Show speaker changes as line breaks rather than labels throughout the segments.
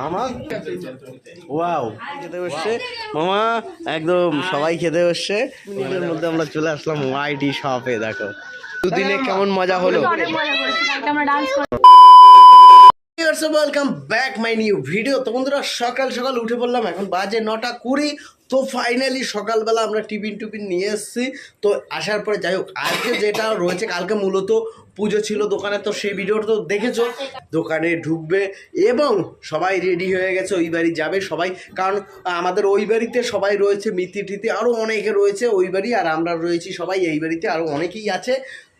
আমার ওয়াও খেতে বসছে মামা, একদম সবাই খেতে বসছে। মিনিটের মধ্যে আমরা চলে আসলাম ওয়াইটি শপে। দেখো দুদিনে কেমন মজা হলো। Welcome back my new video. তো বন্ধুরা সকাল সকাল উঠে পড়লাম, এখন বাজে 9:20। তো ফাইনালি সকালবেলা আমরা টিফিন নিয়ে এসেছি। তো আসার পরে যাই হোক, আজকে যেটা রয়েছে, কালকে মূলত পুজো ছিল দোকানে, তো সেই ভিডিওটা তো দেখেছো। দোকানে ঢুকবে এবং সবাই রেডি হয়ে গেছে, ওই বাড়ি যাবে সবাই। কারণ আমাদের ওই বাড়িতে সবাই রয়েছে, মিতি টিতি আরও অনেকে রয়েছে ওই বাড়ি, আর আমরা রয়েছি সবাই এই বাড়িতে, আরও অনেকেই আছে।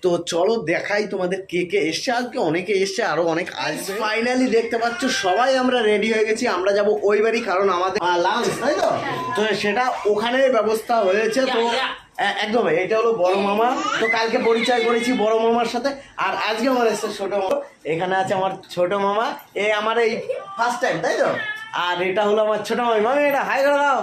তো চলো দেখাই তোমাদের কে কে এসছে। আজকে অনেকে এসছে, আরো অনেক আসবে। ফাইনালি দেখতে পাচ্ছ সবাই আমরা রেডি হয়ে গেছি, আমরা যাব ওই বাড়ি, কারণ আমাদের লাঞ্চ, তাই তো? তো সেটা ওখানে ব্যবস্থা হয়েছে। তো একদম এটা হলো বড় মামা। তো কালকে পরিচয় করেছি বড় মামার সাথে, আর আজকে আমার এসছে ছোট মামা। এখানে আছে আমার ছোট মামা, আমার এই ফার্স্ট টাইম, তাই তো? আর এটা হলো আমার ছোটো মামি। মামি এটা হাই করে দাও।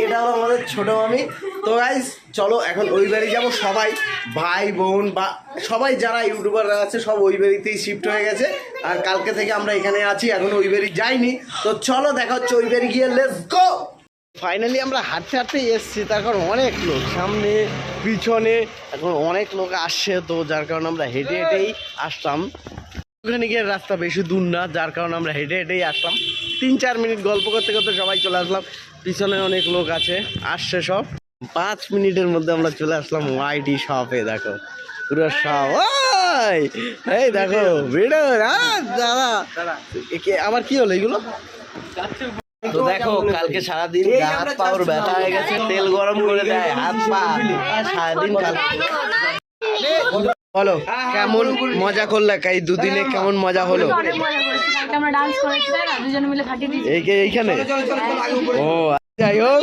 এটা হলো আমাদের ছোটো মামি। তো গাইস চলো এখন ওই বাড়ি যাবো সবাই, ভাই বোন বা সবাই যারা ইউটিউবাররা আছে সব ওই বাড়িতেই শিফট হয়ে গেছে। আর কালকে থেকে আমরা এখানে আছি, এখন ওই বাড়ি যাইনি। তো চলো দেখা হচ্ছে ওই বাড়ি গিয়ে, লেটস গো। ফাইনালি আমরা হাঁটতে হাঁটতে এসেছি, তার কারণ অনেক লোক সামনে পিছনে, এখন অনেক লোক আসছে। তো যার কারণে আমরা হেঁটে হেঁটেই আসলাম। ওখানে গিয়ে রাস্তা বেশি দূর না, যার কারণে আমরা হেঁটে হেঁটেই আসলাম। 3-4 মিনিট গল্প করতে করতে সবাই চলে আসলাম। পিছনে অনেক লোক আছে, আসছে সব। 5 মিনিটের মধ্যে আমরা চলে আসলাম ওয়াইটি শপে। দেখো পুরো শপ। এই দেখো ভিডিও। দাদা আবার কি হলো এগুলো? তো দেখো কালকে সারাদিন হাত পাওয়ার ব্যথা হয়ে গেছে, তেল গরম করে দেয় হাত পা সারাদিন। বলো কেমন মজা করলে এই দুদিনে, কেমন মজা হলো? এইখানে ও যাই হোক।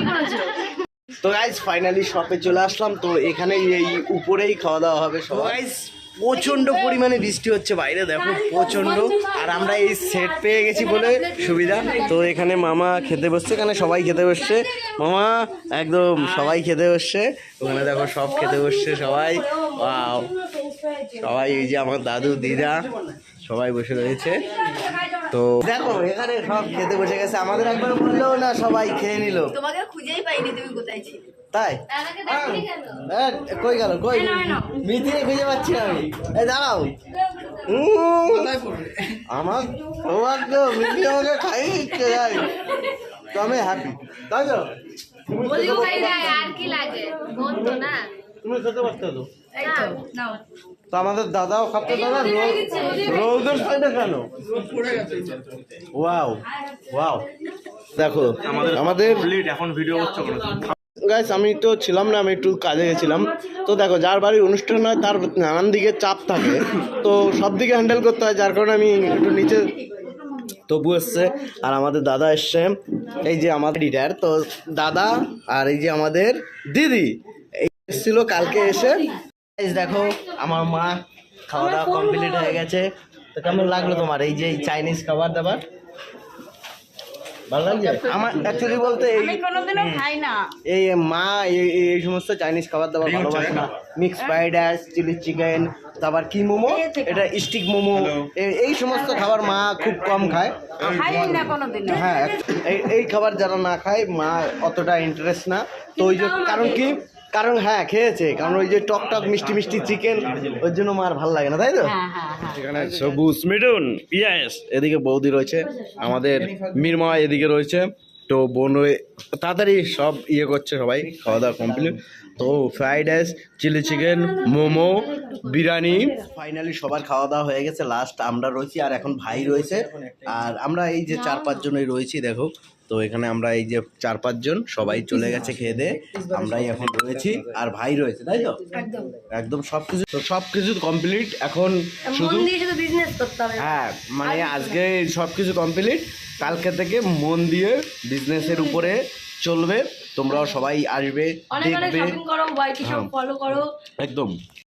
তো গাইস ফাইনালি শপে চলে আসলাম। তো এখানে এই উপরেই খাওয়া দাওয়া হবে সবাই। গাইস প্রচণ্ড পরিমাণে বৃষ্টি হচ্ছে বাইরে, দেখো প্রচণ্ড। আর আমরা এই সেট পেয়ে গেছি বলে সুবিধা। তো এখানে মামা খেতে বসছে, এখানে সবাই খেতে বসছে। মামা একদম সবাই খেতে বসছে, ওখানে দেখো সব খেতে বসছে সবাই। ওয়াও সবাই, এই যে আমার দাদু দিদা সবাই বসে রয়েছে। তো দেখো এখানে সব খেতে বসে গেছে, আমাদের একবার বললেও না, সবাই খেয়ে নিল।
তোমাকে খুঁজেই পাইনি, তুমি কোথায় ছিলে?
তাই কই গেল, কই মিথিয়ে খুঁজে পাচ্ছি না আমি। এই দাঁড়াও, আমার সৌভাগ্য মিথি আমাকে খাই দিচ্ছে, যাই তো আমি হ্যাপি, তাই তো? তুমি খেতে পারছো তো? তো আমাদের দাদাও খাচ্ছে। দাদা রোদের সাইডে কেন? ওয়াও ওয়াও দেখো আমাদের এখন ভিডিও হচ্ছে। গাইস আমি তো ছিলাম না, আমি একটু কাজে গেছিলাম। তো দেখো যার বাড়ির অনুষ্ঠান হয় তার নানান দিকে চাপ থাকে, তো সব দিকে হ্যান্ডেল করতে হয়, যার কারণে আমি একটু নিচে তবু এসছে। আর আমাদের দাদা এসছে, এই যে আমাদের এডিটার তো দাদা, আর এই যে আমাদের দিদি এসেছিল কালকে এসে। দেখো আমার মা খাওয়া দাওয়া কমপ্লিট হয়ে গেছে। তো কেমন লাগলো তোমার এই যে চাইনিজ খাবার দাবার? ভালো লাগছে আমার অ্যাকচুয়ালি বলতে। এই মা এই সমস্ত চাইনিজ খাবার দাবার ভালোবাসে না। Mix fried rice, chilli chicken, তারপর কি মোমো, এটা স্টিক মোমো, এই সমস্ত খাবার মা খুব কম খায়। হ্যাঁ এই খাবার যারা না খায় মা অতটা ইন্টারেস্ট না। তো ওই যে কারণ হ্যাঁ খেয়েছে, কারণ ওই যে টক টক মিষ্টি মিষ্টি চিকেন, ওই জন্য মার ভালো লাগে না, তাই তো? এখানে সবুজ মিঠুন পিয়াস, এদিকে বৌদি রয়েছে, আমাদের মিরমা এদিকে রয়েছে। তো বোন তাড়াতাড়ি সব ইয়ে করছে, সবাই খাওয়া দাওয়া কমপ্লিট। তো fried rice, chilli chicken, momo, biryani, finally সবার খাওয়া দাওয়া হয়ে গেছে। লাস্ট আমরা রয়েছি, আর এখন ভাই রয়েছে। আর আমরা এই যে 4-5 জনই রয়েছি দেখো। তো এখানে আমরা এই যে 4-5 জন সবাই চলে গেছে খেয়ে দিয়ে, আমরাই এখন রয়েছি আর ভাই রয়েছে, তাই তো? একদম সবকিছু কমপ্লিট। এখন শুধু
বিজনেস করতে হবে।
হ্যাঁ মানে আজকে সবকিছু কমপ্লিট, কালকে থেকে মন দিয়ে বিজনেসের উপরে চলবে। তোমরাও সবাই আসবে, দেখবে,
ফলো করো
একদম।